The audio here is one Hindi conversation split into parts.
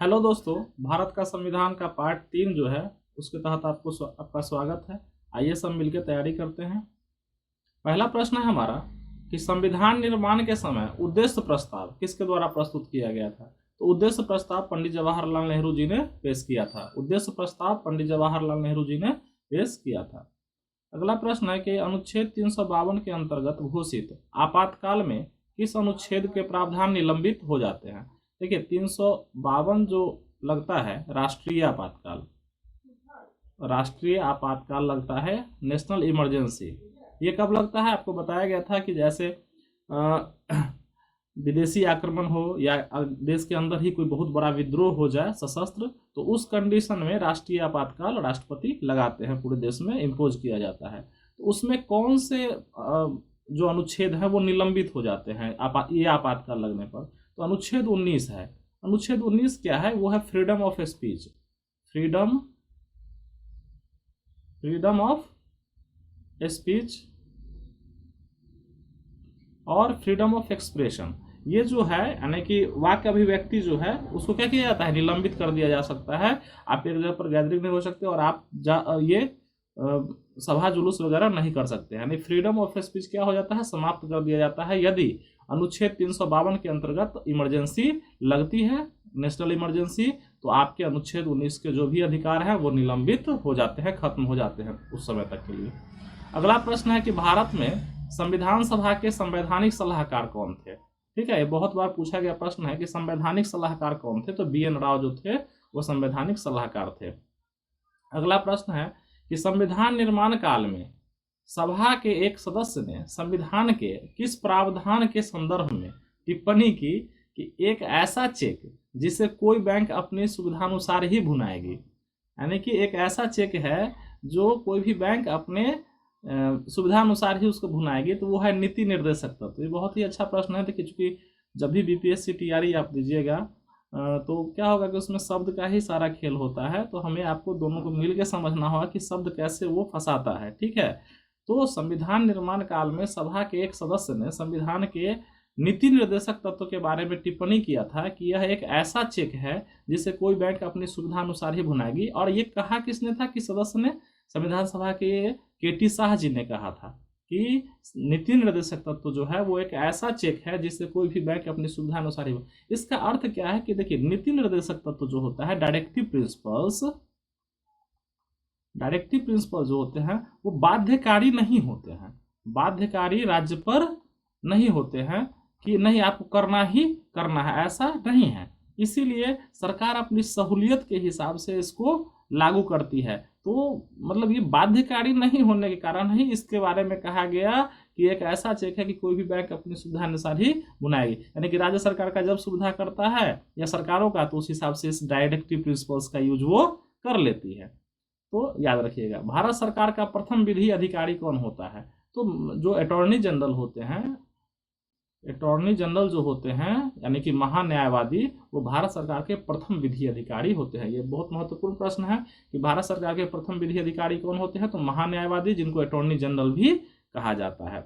हेलो दोस्तों, भारत का संविधान का पार्ट 3 जो है उसके तहत आपका स्वागत है। आइए सब मिलकर तैयारी करते हैं। पहला प्रश्न है हमारा कि संविधान निर्माण के समय उद्देश्य प्रस्ताव किसके द्वारा प्रस्तुत किया गया था। तो उद्देश्य प्रस्ताव पंडित जवाहरलाल नेहरू जी ने पेश किया था। उद्देश्य प्रस्ताव पंडित जवाहरलाल नेहरू जी ने पेश किया था। अगला प्रश्न है कि अनुच्छेद 352 के अंतर्गत घोषित आपातकाल में किस अनुच्छेद के प्रावधान निलंबित हो जाते हैं। देखिए 352 जो लगता है राष्ट्रीय आपातकाल लगता है, नेशनल इमरजेंसी। ये कब लगता है? आपको बताया गया था कि जैसे विदेशी आक्रमण हो या देश के अंदर ही कोई बहुत बड़ा विद्रोह हो जाए सशस्त्र, तो उस कंडीशन में राष्ट्रीय आपातकाल राष्ट्रपति लगाते हैं, पूरे देश में इम्पोज किया जाता है। तो उसमें कौन से जो अनुच्छेद है वो निलंबित हो जाते हैं ये आपातकाल लगने पर? तो अनुच्छेद 19 है। अनुच्छेद 19 क्या है? वो है freedom of speech, freedom of speech और फ्रीडम ऑफ एक्सप्रेशन। ये जो है यानी कि वाक्य अभिव्यक्ति जो है उसको क्या किया जाता है? निलंबित कर दिया जा सकता है। आप एक जगह पर गैदरिंग नहीं हो सकते और आप ये सभा जुलूस वगैरह नहीं कर सकते। यानी फ्रीडम ऑफ स्पीच क्या हो जाता है? समाप्त कर दिया जाता है यदि अनुच्छेद 352 के अंतर्गत इमरजेंसी लगती है, नेशनल इमरजेंसी। तो आपके अनुच्छेद 19 के जो भी अधिकार हैं वो निलंबित हो जाते हैं, खत्म हो जाते हैं उस समय तक के लिए। अगला प्रश्न है कि भारत में संविधान सभा के संवैधानिक सलाहकार कौन थे? ठीक है, ये बहुत बार पूछा गया प्रश्न है कि संवैधानिक सलाहकार कौन थे। तो BN राव जो थे वो संवैधानिक सलाहकार थे। अगला प्रश्न है कि संविधान निर्माण काल में सभा के एक सदस्य ने संविधान के किस प्रावधान के संदर्भ में टिप्पणी की कि एक ऐसा चेक जिसे कोई बैंक अपनी सुविधानुसार ही भुनाएगी। यानी कि एक ऐसा चेक है जो कोई भी बैंक अपने सुविधानुसार ही उसको भुनाएगी, तो वो है नीति निर्देशक तत्व। ये बहुत ही अच्छा प्रश्न है। देखिए चूंकि जब भी BPSC TRE आप दीजिएगा तो क्या होगा कि उसमें शब्द का ही सारा खेल होता है, तो हमें आपको दोनों को मिलकर समझना होगा कि शब्द कैसे वो फंसाता है। ठीक है, तो संविधान निर्माण काल में सभा के एक सदस्य ने संविधान के नीति निर्देशक तत्व के बारे में टिप्पणी किया था कि यह एक ऐसा चेक है जिसे कोई बैंक अपनी सुविधा अनुसार ही भुनाएगी। और ये कहा किसने था? कि सदस्य ने संविधान सभा के KT शाह जी ने कहा था कि नीति निर्देशक तत्व जो है वो एक ऐसा चेक है जिससे कोई भी बैंक अपनी सुविधा अनुसार ही। इसका अर्थ क्या है कि देखिए नीति निर्देशक तत्व जो होता है, डायरेक्टिव प्रिंसिपल जो होते हैं वो बाध्यकारी नहीं होते हैं, बाध्यकारी राज्य पर नहीं होते हैं कि नहीं आपको करना ही करना है, ऐसा नहीं है। इसीलिए सरकार अपनी सहूलियत के हिसाब से इसको लागू करती है। तो मतलब ये बाध्यकारी नहीं होने के कारण ही इसके बारे में कहा गया कि एक ऐसा चेक है कि कोई भी बैंक अपनी सुविधा अनुसार ही बुनाएगी। यानी कि राज्य सरकार का जब सुविधा करता है या सरकारों का, तो उस हिसाब से इस डायरेक्टिव प्रिंसिपल्स का यूज वो कर लेती है। तो याद रखिएगा, भारत सरकार का प्रथम विधि अधिकारी कौन होता है? तो जो अटॉर्नी जनरल होते हैं, अटॉर्नी जनरल जो होते हैं यानी कि महान्यायवादी, वो भारत सरकार के प्रथम विधि अधिकारी होते हैं। ये बहुत महत्वपूर्ण प्रश्न है कि भारत सरकार के प्रथम विधि अधिकारी कौन होते हैं? तो महान्यायवादी, जिनको अटॉर्नी जनरल भी कहा जाता है।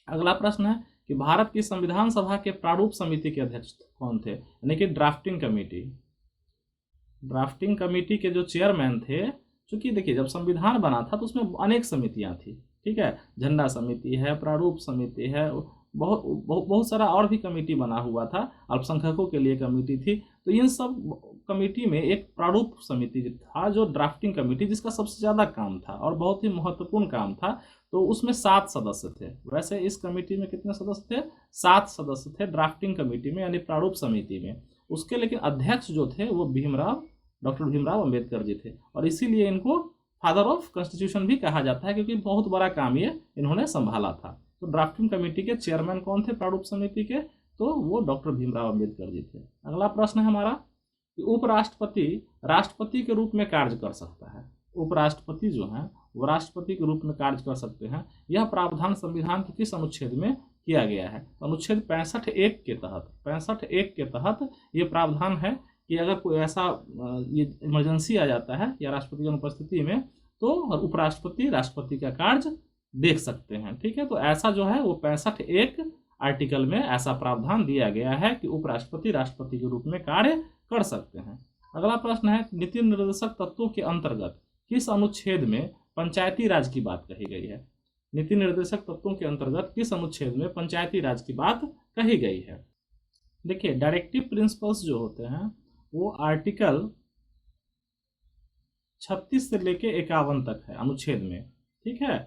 अगला प्रश्न है कि भारत की संविधान सभा के प्रारूप समिति के अध्यक्ष कौन थे? यानी कि ड्राफ्टिंग कमेटी के जो चेयरमैन थे। चूंकि देखिए जब संविधान बना था तो उसमें अनेक समितियां थी। ठीक है, झंडा समिति है, प्रारूप समिति है, बहुत सारा और भी कमेटी बना हुआ था, अल्पसंख्यकों के लिए कमेटी थी। तो इन सब कमेटी में एक प्रारूप समिति था जो ड्राफ्टिंग कमेटी, जिसका सबसे ज़्यादा काम था और बहुत ही महत्वपूर्ण काम था। तो उसमें 7 सदस्य थे। वैसे इस कमेटी में कितने सदस्य थे? 7 सदस्य थे ड्राफ्टिंग कमेटी में, यानी प्रारूप समिति में। उसके लेकिन अध्यक्ष जो थे वो डॉक्टर भीमराव अम्बेडकर जी थे, और इसीलिए इनको फादर ऑफ कॉन्स्टिट्यूशन भी कहा जाता है, क्योंकि बहुत बड़ा काम ये इन्होंने संभाला था। तो ड्राफ्टिंग कमेटी के चेयरमैन कौन थे प्रारूप समिति के? तो वो डॉक्टर भीमराव अम्बेडकर जी थे। अगला प्रश्न है हमारा कि उपराष्ट्रपति राष्ट्रपति के रूप में कार्य कर सकता है। उपराष्ट्रपति जो है वो राष्ट्रपति के रूप में कार्य कर सकते हैं। यह प्रावधान संविधान के किस अनुच्छेद में किया गया है? अनुच्छेद 65(1) के तहत ये प्रावधान है कि अगर कोई ऐसा ये इमरजेंसी आ जाता है या राष्ट्रपति की अनुपस्थिति में, तो उपराष्ट्रपति राष्ट्रपति का कार्य देख सकते हैं। ठीक है, तो ऐसा जो है वो 65(1) आर्टिकल में ऐसा प्रावधान दिया गया है कि उपराष्ट्रपति राष्ट्रपति के रूप में कार्य कर सकते हैं। अगला प्रश्न है, नीति निर्देशक तत्वों के अंतर्गत किस अनुच्छेद में पंचायती राज की बात कही गई है? नीति निर्देशक तत्वों के अंतर्गत किस अनुच्छेद में पंचायती राज की बात कही गई है? देखिए, डायरेक्टिव प्रिंसिपल्स जो होते हैं वो आर्टिकल 36 से लेके 51 तक है अनुच्छेद में, ठीक है।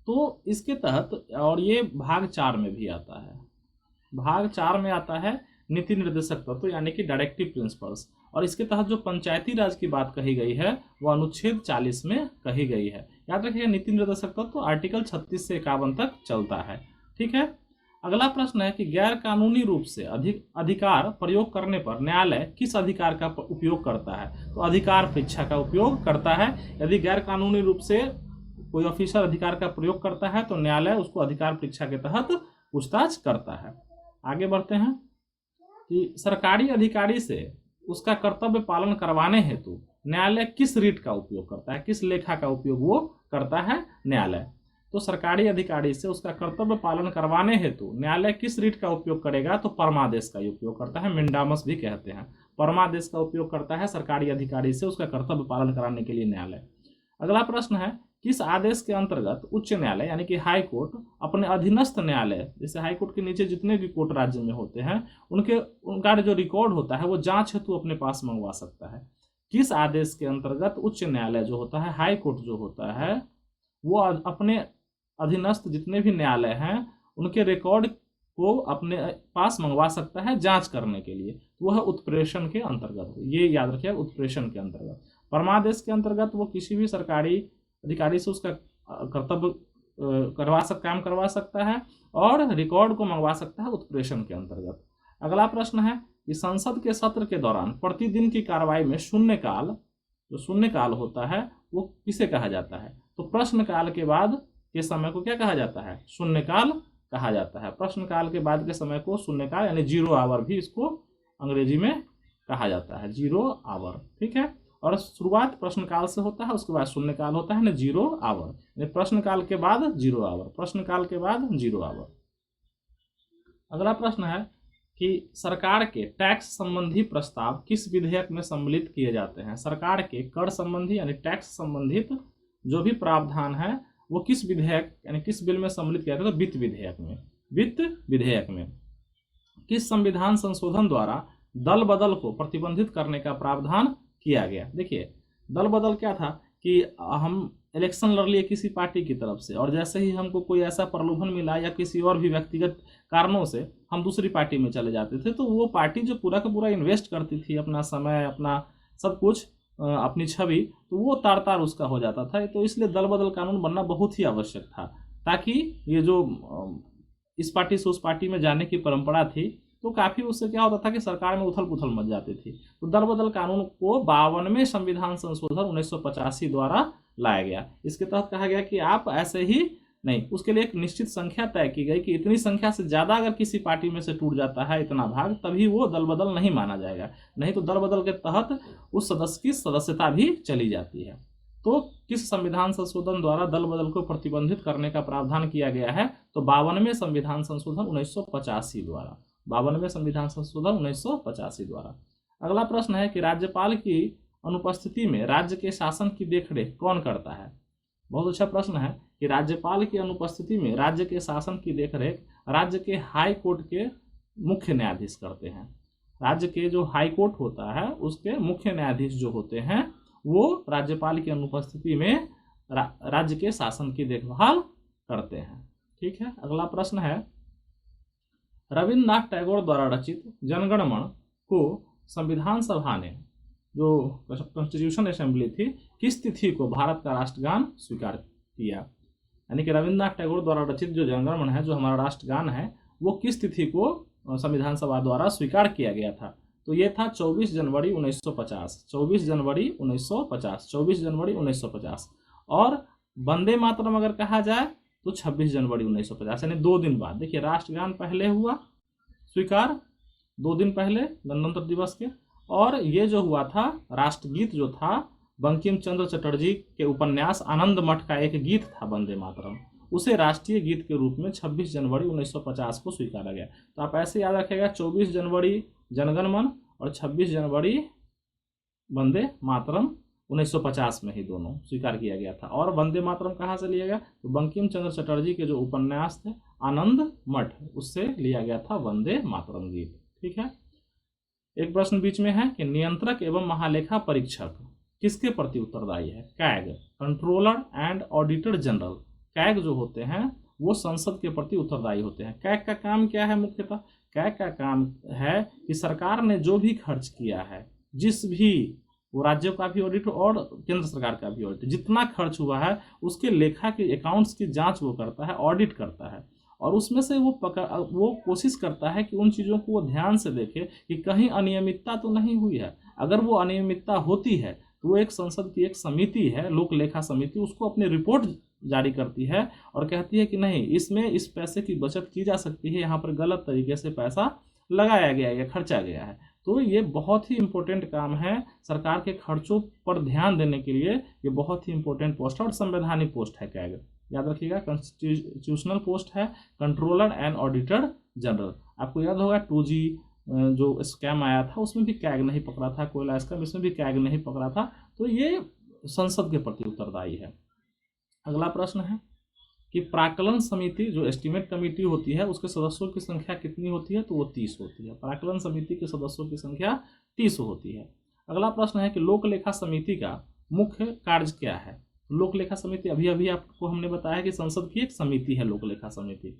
तो इसके तहत, और ये भाग 4 में भी आता है, भाग 4 में आता है नीति निर्देशक तत्व यानी कि डायरेक्टिव प्रिंसिपल्स, और इसके तहत जो पंचायती राज की बात कही गई है वो अनुच्छेद 40 में कही गई है। याद रखिएगा, नीति निर्देशक तत्व आर्टिकल 36 से 51 तक चलता है, ठीक है। अगला प्रश्न है कि गैर कानूनी रूप से अधिकार प्रयोग करने पर न्यायालय किस अधिकार का उपयोग करता है? तो अधिकार परीक्षा का उपयोग करता है। यदि गैर कानूनी रूप से कोई ऑफिसर अधिकार का प्रयोग करता है तो न्यायालय उसको अधिकार परीक्षा के तहत पूछताछ करता है। आगे बढ़ते हैं कि सरकारी अधिकारी से उसका कर्तव्य पालन करवाने हेतु न्यायालय किस रीट का उपयोग करता है, किस लेखा का उपयोग वो करता है न्यायालय? तो सरकारी अधिकारी से उसका कर्तव्य पालन करवाने हेतु न्यायालय किस रीट का उपयोग करेगा? तो परमादेश का उपयोग करता है, मिंडामस भी कहते हैं। परमादेश का उपयोग करता है सरकारी अधिकारी से उसका कर्तव्य पालन कराने के लिए न्यायालय। अगला प्रश्न है, किस आदेश के अंतर्गत उच्च न्यायालय यानी कि हाई कोर्ट अपने अधीनस्थ न्यायालय, जैसे हाई कोर्ट के नीचे जितने भी कोर्ट राज्य में होते हैं उनका जो रिकॉर्ड होता है वो जांच हेतु अपने पास मंगवा सकता है? किस आदेश के अंतर्गत उच्च न्यायालय जो होता है, हाई कोर्ट जो होता है, वो अपने अधीनस्थ जितने भी न्यायालय हैं उनके रिकॉर्ड को अपने पास मंगवा सकता है जांच करने के लिए? वो है उत्प्रेषण के अंतर्गत, ये याद रखिए, उत्प्रेषण के अंतर्गत। परमादेश के अंतर्गत वो किसी भी सरकारी अधिकारी से उसका कर्तव्य काम करवा सकता है और रिकॉर्ड को मंगवा सकता है उत्प्रेषण के अंतर्गत। अगला प्रश्न है कि संसद के सत्र के दौरान प्रतिदिन की कार्रवाई में शून्यकाल, जो शून्यकाल होता है वो किसे कहा जाता है? तो प्रश्नकाल के बाद के समय को क्या कहा जाता है? शून्यकाल कहा जाता है। प्रश्नकाल के बाद के समय को शून्यकाल यानी 0 आवर भी इसको अंग्रेजी में कहा जाता है, 0 आवर, ठीक है। और शुरुआत प्रश्नकाल से होता है, उसके बाद शून्यकाल होता है ना, 0 आवर, यानी प्रश्नकाल के बाद 0 आवर, प्रश्नकाल के बाद 0 आवर। अगला प्रश्न है कि सरकार के टैक्स संबंधी प्रस्ताव किस विधेयक में सम्मिलित किए जाते हैं? सरकार के कर संबंधी यानी टैक्स संबंधित जो भी प्रावधान है वो किस विधेयक यानी किस बिल में सम्मिलित किया जाता है? तो वित्त विधेयक में। वित्त विधेयक में किस संविधान संशोधन द्वारा दल बदल को प्रतिबंधित करने का प्रावधान किया गया? देखिए, दल बदल क्या था कि हम इलेक्शन लड़ लिए किसी पार्टी की तरफ से, और जैसे ही हमको कोई ऐसा प्रलोभन मिला या किसी और भी व्यक्तिगत कारणों से हम दूसरी पार्टी में चले जाते थे, तो वो पार्टी जो पूरा का पूरा इन्वेस्ट करती थी अपना समय, अपना सब कुछ, अपनी छवि, तो वो तार तार उसका हो जाता था। तो इसलिए दल बदल कानून बनना बहुत ही आवश्यक था, ताकि ये जो इस पार्टी से उस पार्टी में जाने की परंपरा थी तो काफ़ी उससे क्या होता था कि सरकार में उथल पुथल मच जाती थी। तो दल बदल कानून को 52वें संविधान संशोधन 1985 द्वारा लाया गया। इसके तहत कहा गया कि आप ऐसे ही नहीं, उसके लिए एक निश्चित संख्या तय की गई कि इतनी संख्या से ज़्यादा अगर किसी पार्टी में से टूट जाता है इतना भाग, तभी वो दल बदल नहीं माना जाएगा, नहीं तो दल बदल के तहत उस सदस्य की सदस्यता भी चली जाती है। तो किस संविधान संशोधन द्वारा दल बदल को प्रतिबंधित करने का प्रावधान किया गया है? तो 52वें संविधान संशोधन 1985 द्वारा, 52वें संविधान संशोधन 1985 द्वारा। अगला प्रश्न है कि राज्यपाल की अनुपस्थिति में राज्य के शासन की देखरेख कौन करता है? बहुत अच्छा प्रश्न है कि राज्यपाल की अनुपस्थिति में राज्य के शासन की देखरेख राज्य के हाई कोर्ट के मुख्य न्यायाधीश करते हैं। राज्य के जो हाई कोर्ट होता है उसके मुख्य न्यायाधीश जो होते हैं वो राज्यपाल की अनुपस्थिति में राज्य के शासन की देखभाल करते हैं, ठीक है। अगला प्रश्न है, रविन्द्रनाथ टैगोर द्वारा रचित जनगण मन को संविधान सभा ने, जो कॉन्स्टिट्यूशन असेंबली थी, किस तिथि को भारत का राष्ट्रगान स्वीकार किया? यानी कि रविन्द्रनाथ टैगोर द्वारा रचित जो जनगण मन है, जो हमारा राष्ट्रगान है, वो किस तिथि को संविधान सभा द्वारा स्वीकार किया गया था? तो ये था 24 जनवरी 1950, 24 जनवरी 1950, 24 जनवरी 1950। और वंदे मातरम अगर कहा जाए तो 26 जनवरी 1950, यानी 2 दिन बाद। देखिए, राष्ट्रगान पहले हुआ स्वीकार 2 दिन पहले गणतंत्र दिवस के, और ये जो हुआ था राष्ट्रगीत जो था बंकिम चंद्र चटर्जी के उपन्यास आनंद मठ का एक गीत था वंदे मातरम, उसे राष्ट्रीय गीत के रूप में 26 जनवरी 1950 को स्वीकारा गया। तो आप ऐसे याद रखिएगा, 24 जनवरी जनगण मन और 26 जनवरी वंदे मातरम 1950 में ही दोनों स्वीकार किया गया था। और वंदे मातरम कहाँ से लिया गया? तो बंकिम चंद्र चटर्जी के जो उपन्यास थे आनंद मठ, उससे लिया गया था वंदे मातरम गीत। ठीक है। एक प्रश्न बीच में है कि नियंत्रक एवं महालेखा परीक्षक किसके प्रति उत्तरदायी है? CAG, controller and auditor general. CAG जो होते हैं वो संसद के प्रति उत्तरदायी होते हैं। कैग का काम क्या है? मुख्यतः कैग का काम है कि सरकार ने जो भी खर्च किया है, जिस भी, वो राज्यों का भी ऑडिट और केंद्र सरकार का भी ऑडिट, जितना खर्च हुआ है उसके लेखा के अकाउंट्स की जांच वो करता है, ऑडिट करता है। और उसमें से वो कोशिश करता है कि उन चीज़ों को वो ध्यान से देखे कि कहीं अनियमितता तो नहीं हुई है। अगर वो अनियमितता होती है तो वो एक संसद की एक समिति है, लोक लेखा समिति, उसको अपनी रिपोर्ट जारी करती है और कहती है कि नहीं, इसमें इस पैसे की बचत की जा सकती है, यहाँ पर गलत तरीके से पैसा लगाया गया है या खर्चा गया है। तो ये बहुत ही इम्पोर्टेंट काम है, सरकार के खर्चों पर ध्यान देने के लिए ये बहुत ही इम्पोर्टेंट पोस्ट है और संवैधानिक पोस्ट है कैग। याद रखिएगा, कॉन्स्टिट्यूशनल पोस्ट है, कंट्रोलर एंड ऑडिटर जनरल। आपको याद होगा 2G जो स्कैम आया था उसमें भी कैग नहीं पकड़ा था, कोयला स्कैम, इसमें भी कैग नहीं पकड़ा था। तो ये संसद के प्रति उत्तरदायी है। अगला प्रश्न है कि प्राक्कलन समिति जो एस्टीमेट कमेटी होती है उसके सदस्यों की संख्या कितनी होती है? तो वो 30 होती है। प्राक्कलन समिति के सदस्यों की संख्या 30 होती है। अगला प्रश्न है कि लोक लेखा समिति का मुख्य कार्य क्या है? लोक लेखा समिति, अभी अभी आपको हमने बताया कि संसद की एक समिति है लोक लेखा समिति।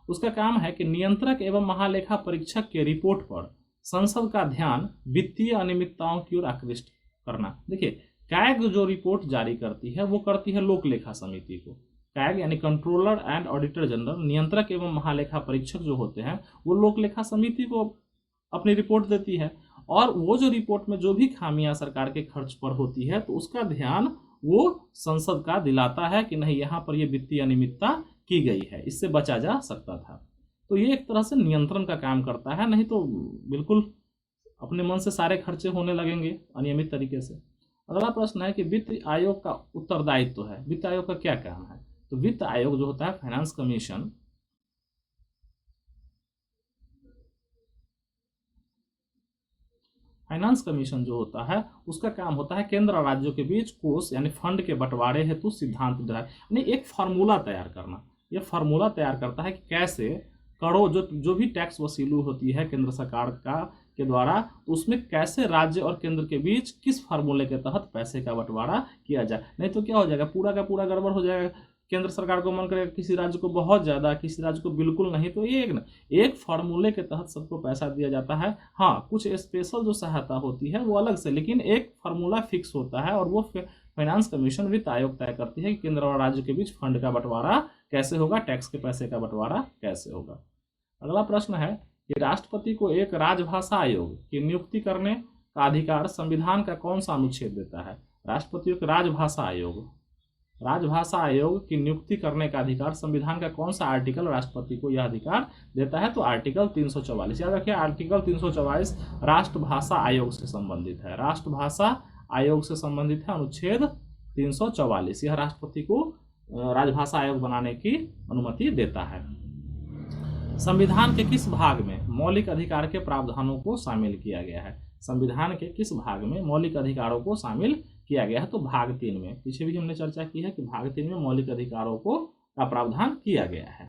उसका काम है कि नियंत्रक एवं महालेखा परीक्षक के रिपोर्ट पर संसद का ध्यान वित्तीय अनियमितताओं की ओर आकृष्ट करना। देखिए, कैग जो रिपोर्ट जारी करती है वो करती है लोक लेखा समिति को। कैग यानी कंट्रोलर एंड ऑडिटर जनरल, नियंत्रक एवं महालेखा परीक्षक जो होते हैं वो लोक लेखा समिति को अपनी रिपोर्ट देती है। और वो जो रिपोर्ट में जो भी खामियां सरकार के खर्च पर होती है तो उसका ध्यान वो संसद का दिलाता है कि नहीं, यहाँ पर ये वित्तीय अनियमितता की गई है, इससे बचा जा सकता था। तो ये एक तरह से नियंत्रण का काम करता है, नहीं तो बिल्कुल अपने मन से सारे खर्चे होने लगेंगे अनियमित तरीके से। अगला प्रश्न है कि वित्त आयोग का उत्तरदायित्व है। वित्त आयोग का क्या काम है? तो वित्त आयोग जो होता है, फाइनेंस कमीशन, फाइनेंस कमीशन जो होता है उसका काम होता है केंद्र और राज्यों के बीच कोष यानी फंड के बंटवारे हेतु सिद्धांत निर्धारण, यानी एक फार्मूला तैयार करना। ये फार्मूला तैयार करता है कि कैसे करोड़ जो भी टैक्स वसूली होती है केंद्र सरकार के द्वारा, तो उसमें कैसे राज्य और केंद्र के बीच किस फार्मूले के तहत पैसे का बंटवारा किया जाए। नहीं तो क्या हो जाएगा, पूरा का पूरा गड़बड़ हो जाएगा। केंद्र सरकार को मन करेगा किसी राज्य को बहुत ज़्यादा, किसी राज्य को बिल्कुल नहीं, तो ये एक फार्मूले के तहत सबको पैसा दिया जाता है। हाँ, कुछ स्पेशल जो सहायता होती है वो अलग से, लेकिन एक फार्मूला फिक्स होता है और वो फाइनेंस कमीशन वित्त आयोग तय करती है कि केंद्र और राज्य के बीच फंड का बंटवारा कैसे होगा, टैक्स के पैसे का बंटवारा कैसे होगा। अगला प्रश्न है कि राष्ट्रपति को एक राजभाषा आयोग की नियुक्ति करने का अधिकार संविधान का कौन सा अनुच्छेद देता है? राष्ट्रपति को राजभाषा आयोग की नियुक्ति करने का अधिकार संविधान का कौन सा आर्टिकल राष्ट्रपति को यह अधिकार देता है? तो आर्टिकल 344। याद रखिए, आर्टिकल 344 राष्ट्रभाषा आयोग से संबंधित है। राष्ट्रभाषा आयोग से संबंधित है अनुच्छेद 344। यह राष्ट्रपति को राजभाषा आयोग बनाने की अनुमति देता है। संविधान के किस भाग में मौलिक अधिकार के प्रावधानों को शामिल किया गया है? संविधान के किस भाग में मौलिक अधिकारों को शामिल किया गया है? तो भाग 3 में। पीछे भी हमने चर्चा की है कि भाग 3 में मौलिक अधिकारों का प्रावधान किया गया है।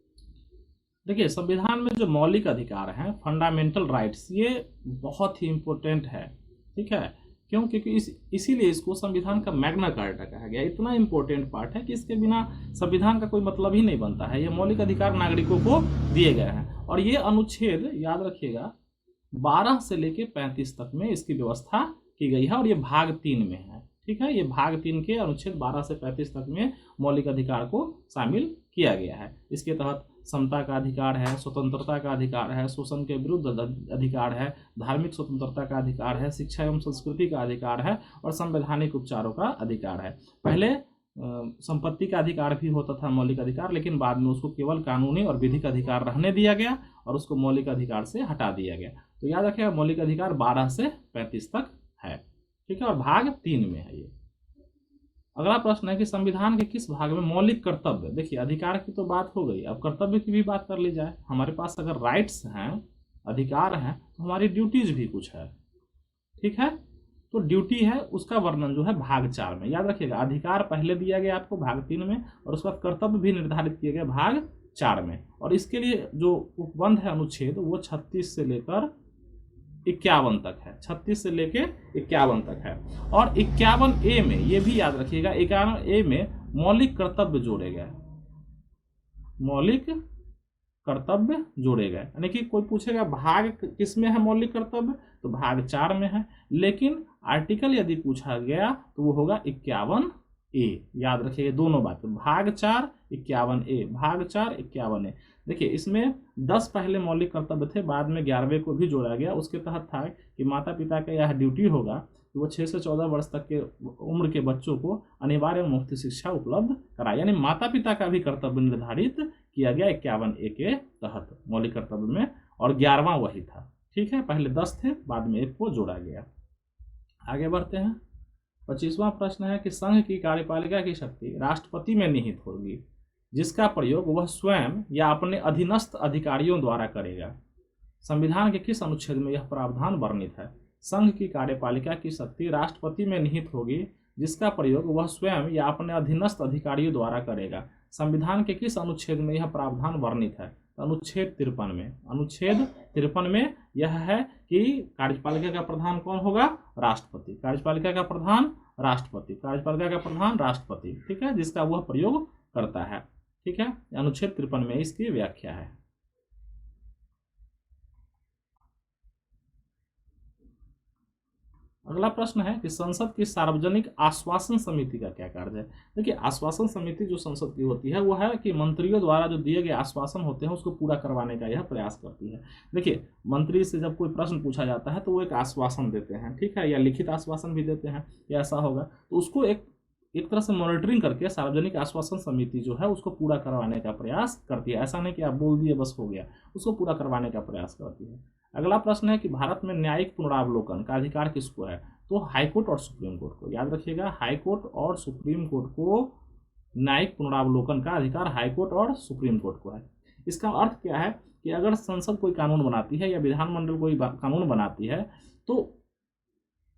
देखिए, संविधान में जो मौलिक अधिकार हैं, फंडामेंटल राइट्स, ये बहुत ही इंपॉर्टेंट है। ठीक है, क्यों? क्योंकि इसीलिए इसको संविधान का मैग्ना कार्टा कहा गया। इतना इंपॉर्टेंट पार्ट है कि इसके बिना संविधान का कोई मतलब ही नहीं बनता है। ये मौलिक अधिकार नागरिकों को दिए गए हैं और ये अनुच्छेद, याद रखिएगा, 12 से लेके 35 तक में इसकी व्यवस्था की गई है और ये भाग 3 में है। ठीक है, ये भाग 3 के अनुच्छेद 12 से 35 तक में मौलिक अधिकार को शामिल किया गया है। इसके तहत समता का अधिकार है, स्वतंत्रता का अधिकार है, शोषण के विरुद्ध अधिकार है, धार्मिक स्वतंत्रता का अधिकार है, शिक्षा एवं संस्कृति का अधिकार है और संवैधानिक उपचारों का अधिकार है। पहले संपत्ति का अधिकार भी होता था मौलिक अधिकार, लेकिन बाद में उसको केवल कानूनी और विधिक अधिकार रहने दिया गया और उसको मौलिक अधिकार से हटा दिया गया। तो याद रखिएगा, मौलिक अधिकार 12 से 35 तक है। ठीक है, और भाग 3 में है ये। अगला प्रश्न है कि संविधान के किस भाग में मौलिक कर्तव्य, देखिए अधिकार की तो बात हो गई, अब कर्तव्य की भी बात कर ली जाए। हमारे पास अगर राइट्स हैं, अधिकार हैं, तो हमारी ड्यूटीज भी कुछ है, ठीक है। तो ड्यूटी है उसका वर्णन जो है भाग 4 में, याद रखिएगा अधिकार पहले दिया गया आपको भाग 3 में, और उसके बाद कर्तव्य भी निर्धारित किए गए भाग 4 में। और इसके लिए जो उपबंध है अनुच्छेद वो 36 से लेकर 51 तक है, 36 से लेकर 51 तक है। और 51A में ये भी याद रखिएगा, 51A में मौलिक कर्तव्य जोड़े गए, मौलिक कर्तव्य जोड़े गए, यानी कि कोई पूछेगा भाग किस में है मौलिक कर्तव्य, तो भाग 4 में है। लेकिन आर्टिकल यदि पूछा गया तो वो होगा 51A, याद रखिएगा दोनों बातें, भाग 4 51A, भाग 4 51A। देखिए इसमें 10 पहले मौलिक कर्तव्य थे, बाद में 11वें को भी जोड़ा गया। उसके तहत था कि माता पिता का यह ड्यूटी होगा कि वो 6 से 14 वर्ष तक के उम्र के बच्चों को अनिवार्य मुफ्त शिक्षा उपलब्ध कराए, यानी माता पिता का भी कर्तव्य निर्धारित किया गया 51A के तहत मौलिक कर्तव्य में, और 11वां वही था, ठीक है। पहले 10 थे, बाद में 1 को जोड़ा गया। आगे बढ़ते हैं। 25वां प्रश्न है कि संघ की कार्यपालिका की शक्ति राष्ट्रपति में निहित होगी, जिसका प्रयोग वह स्वयं या अपने अधीनस्थ अधिकारियों द्वारा करेगा। संविधान के किस अनुच्छेद में यह प्रावधान वर्णित है? संघ की कार्यपालिका की शक्ति राष्ट्रपति में निहित होगी, जिसका प्रयोग वह स्वयं या अपने अधीनस्थ अधिकारियों द्वारा करेगा। संविधान के किस अनुच्छेद में यह प्रावधान वर्णित है? अनुच्छेद 53 में। अनुच्छेद 53 में यह है कि कार्यपालिका का प्रधान कौन होगा? राष्ट्रपति। कार्यपालिका का प्रधान राष्ट्रपति, कार्यपालिका का प्रधान राष्ट्रपति, ठीक है, जिसका वह प्रयोग करता है, ठीक है। अनुच्छेद 53 में इसकी व्याख्या है। अगला प्रश्न है कि संसद की सार्वजनिक आश्वासन समिति का क्या कार्य है? देखिए आश्वासन समिति जो संसद की होती है वो है कि मंत्रियों द्वारा जो दिए गए आश्वासन होते हैं उसको पूरा करवाने का यह प्रयास करती है। देखिए मंत्री से जब कोई प्रश्न पूछा जाता है तो वो एक आश्वासन देते हैं, ठीक है, या लिखित आश्वासन भी देते हैं, या ऐसा होगा, तो उसको एक तरह से मॉनिटरिंग करके सार्वजनिक आश्वासन समिति जो है उसको पूरा करवाने का प्रयास करती है। ऐसा नहीं कि आप बोल दिए बस हो गया, उसको पूरा करवाने का प्रयास करती है। अगला प्रश्न है कि भारत में न्यायिक पुनरावलोकन का अधिकार किसको है? तो हाईकोर्ट और सुप्रीम कोर्ट को, याद रखिएगा हाईकोर्ट और सुप्रीम कोर्ट को न्यायिक पुनरावलोकन का अधिकार हाईकोर्ट और सुप्रीम कोर्ट को है। इसका अर्थ क्या है कि अगर संसद कोई कानून बनाती है या विधानमंडल कोई कानून बनाती है तो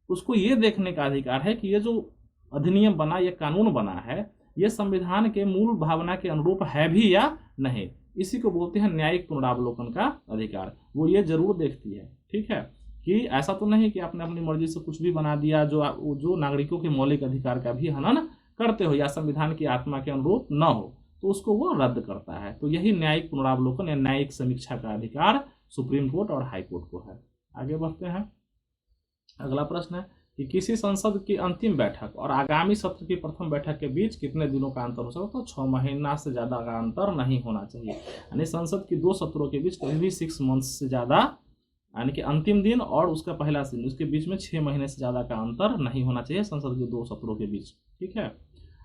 उसको ये देखने का अधिकार है कि ये जो अधिनियम बना, ये कानून बना है, ये संविधान के मूल भावना के अनुरूप है भी या नहीं। इसी को बोलते हैं न्यायिक पुनरावलोकन का अधिकार। वो ये जरूर देखती है, ठीक है, कि ऐसा तो नहीं कि आपने अपनी मर्जी से कुछ भी बना दिया जो नागरिकों के मौलिक अधिकार का भी हनन करते हो या संविधान की आत्मा के अनुरूप न हो, तो उसको वो रद्द करता है। तो यही न्यायिक पुनरावलोकन या न्यायिक समीक्षा का अधिकार सुप्रीम कोर्ट और हाई कोर्ट को है। आगे बढ़ते हैं। अगला प्रश्न है कि किसी संसद की अंतिम बैठक और आगामी सत्र की प्रथम बैठक के बीच कितने दिनों का अंतर हो सकता है? तो 6 महीना से ज्यादा का अंतर नहीं होना चाहिए, यानी संसद की 2 सत्रों के बीच कभी भी 6 मंथ्स से ज्यादा, यानी कि अंतिम दिन और उसका पहला दिन, उसके बीच में 6 महीने से ज्यादा का अंतर नहीं होना चाहिए संसद के 2 सत्रों के बीच, ठीक है।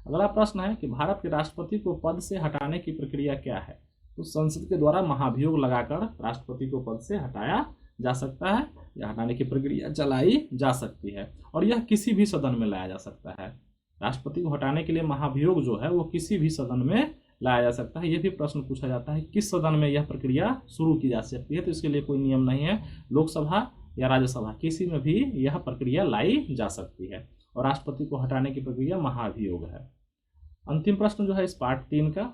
अगला प्रश्न है कि भारत के राष्ट्रपति को पद से हटाने की प्रक्रिया क्या है? तो संसद के द्वारा महाभियोग लगाकर राष्ट्रपति को पद से हटाया जा सकता है या हटाने की प्रक्रिया चलाई जा सकती है, और यह किसी भी सदन में लाया जा सकता है। राष्ट्रपति को हटाने के लिए महाभियोग जो है वो किसी भी सदन में लाया जा सकता है। यह भी प्रश्न पूछा जाता है किस सदन में यह प्रक्रिया शुरू की जा सकती है, तो इसके लिए कोई नियम नहीं है, लोकसभा या राज्यसभा किसी में भी यह प्रक्रिया लाई जा सकती है, और राष्ट्रपति को हटाने की प्रक्रिया महाभियोग है। अंतिम प्रश्न जो है इस पार्ट 3 का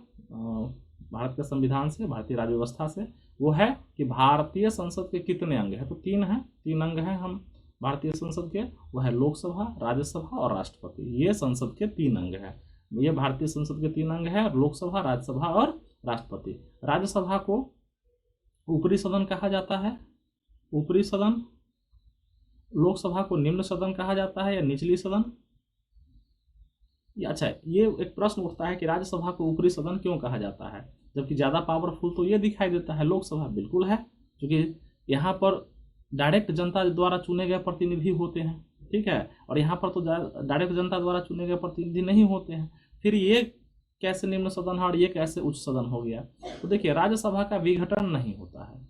भारत के संविधान से, भारतीय राज्य व्यवस्था से, वो है कि भारतीय संसद के कितने अंग हैं? तो 3 हैं, 3 अंग हैं हम भारतीय संसद के, वो है लोकसभा, राज्यसभा और राष्ट्रपति। ये संसद के 3 अंग हैं, ये भारतीय संसद के 3 अंग हैं, लोकसभा, राज्यसभा और राष्ट्रपति। राज्यसभा को ऊपरी सदन कहा जाता है, ऊपरी सदन। लोकसभा को निम्न सदन कहा जाता है या निचली सदन। अच्छा, ये एक प्रश्न उठता है कि राज्यसभा को ऊपरी सदन क्यों कहा जाता है, जबकि ज़्यादा पावरफुल तो ये दिखाई देता है लोकसभा। बिल्कुल है, क्योंकि यहाँ पर डायरेक्ट जनता द्वारा चुने गए प्रतिनिधि होते हैं, ठीक है, और यहाँ पर तो डायरेक्ट जनता द्वारा चुने गए प्रतिनिधि नहीं होते हैं। फिर ये कैसे निम्न सदन है और ये कैसे उच्च सदन हो गया? तो देखिए राज्यसभा का विघटन नहीं होता है,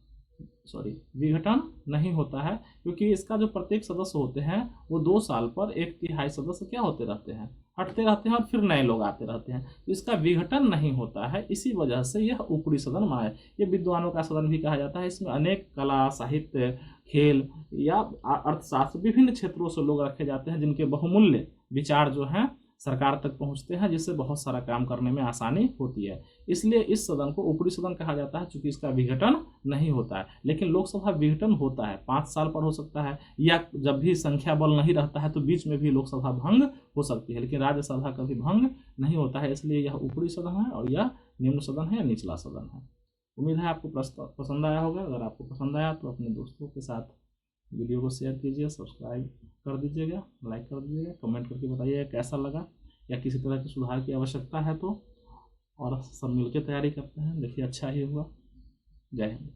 विघटन नहीं होता है, क्योंकि इसका जो प्रत्येक सदस्य होते हैं वो 2 साल पर 1/3 सदस्य क्या होते रहते हैं, हटते रहते हैं और फिर नए लोग आते रहते हैं, तो इसका विघटन नहीं होता है। इसी वजह से यह ऊपरी सदन माना है। ये विद्वानों का सदन भी कहा जाता है। इसमें अनेक कला, साहित्य, खेल या अर्थशास्त्र, विभिन्न क्षेत्रों से लोग रखे जाते हैं जिनके बहुमूल्य विचार जो हैं सरकार तक पहुंचते हैं, जिससे बहुत सारा काम करने में आसानी होती है। इसलिए इस सदन को ऊपरी सदन कहा जाता है, क्योंकि इसका विघटन नहीं होता है। लेकिन लोकसभा विघटन होता है, 5 साल पर हो सकता है, या जब भी संख्या बल नहीं रहता है तो बीच में भी लोकसभा भंग हो सकती है, लेकिन राज्यसभा कभी भंग नहीं होता है। इसलिए यह ऊपरी सदन है और यह निम्न सदन है या निचला सदन है। उम्मीद है आपको प्रस्ताव पसंद आया होगा। अगर आपको पसंद आया तो अपने दोस्तों के साथ वीडियो को शेयर कीजिए, सब्सक्राइब कर दीजिएगा, लाइक कर दीजिएगा, कमेंट करके बताइएगा कैसा लगा, या किसी तरह के सुधार की आवश्यकता है तो। और सब मिलकर तैयारी करते हैं, देखिए अच्छा ही हुआ। जय हिंद।